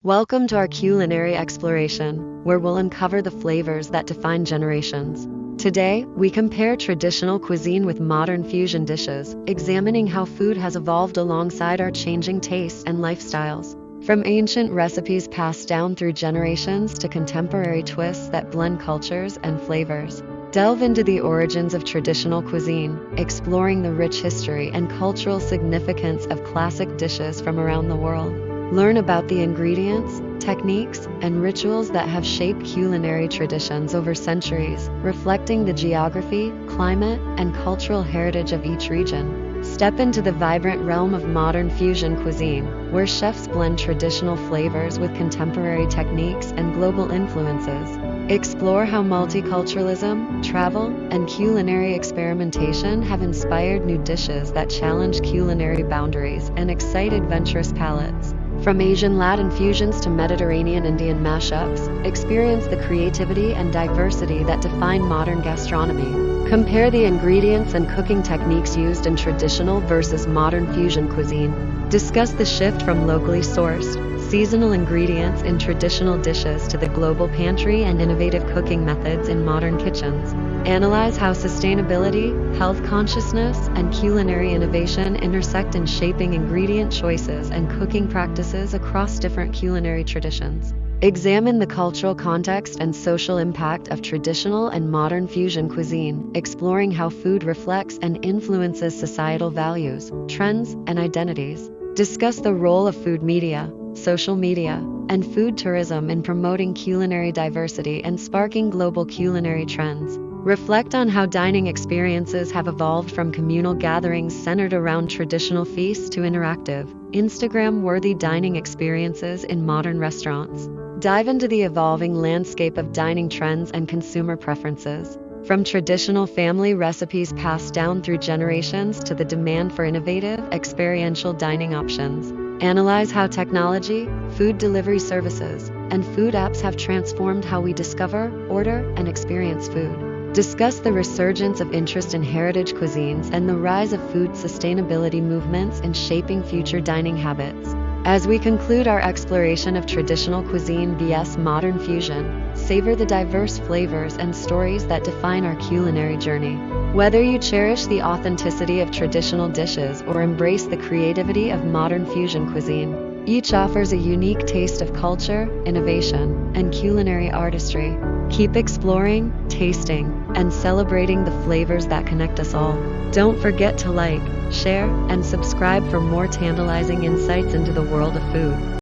Welcome to our culinary exploration, where we'll uncover the flavors that define generations. Today, we compare traditional cuisine with modern fusion dishes, examining how food has evolved alongside our changing tastes and lifestyles. From ancient recipes passed down through generations to contemporary twists that blend cultures and flavors. Delve into the origins of traditional cuisine, exploring the rich history and cultural significance of classic dishes from around the world. Learn about the ingredients, techniques, and rituals that have shaped culinary traditions over centuries, reflecting the geography, climate, and cultural heritage of each region. Step into the vibrant realm of modern fusion cuisine, where chefs blend traditional flavors with contemporary techniques and global influences. Explore how multiculturalism, travel, and culinary experimentation have inspired new dishes that challenge culinary boundaries and excite adventurous palates. From Asian Latin fusions to Mediterranean Indian mashups, experience the creativity and diversity that define modern gastronomy. Compare the ingredients and cooking techniques used in traditional versus modern fusion cuisine. Discuss the shift from locally sourced, seasonal ingredients in traditional dishes to the global pantry and innovative cooking methods in modern kitchens. Analyze how sustainability, health consciousness, and culinary innovation intersect in shaping ingredient choices and cooking practices across different culinary traditions. Examine the cultural context and social impact of traditional and modern fusion cuisine, exploring how food reflects and influences societal values, trends, and identities. Discuss the role of food media, social media, and food tourism in promoting culinary diversity and sparking global culinary trends. Reflect on how dining experiences have evolved from communal gatherings centered around traditional feasts to interactive, Instagram-worthy dining experiences in modern restaurants. Dive into the evolving landscape of dining trends and consumer preferences. From traditional family recipes passed down through generations to the demand for innovative, experiential dining options. Analyze how technology, food delivery services, and food apps have transformed how we discover, order, and experience food. Discuss the resurgence of interest in heritage cuisines and the rise of food sustainability movements in shaping future dining habits. As we conclude our exploration of traditional cuisine vs modern fusion, savor the diverse flavors and stories that define our culinary journey. Whether you cherish the authenticity of traditional dishes or embrace the creativity of modern fusion cuisine, each offers a unique taste of culture, innovation, and culinary artistry. Keep exploring, tasting, and celebrating the flavors that connect us all. Don't forget to like, share, and subscribe for more tantalizing insights into the world of food.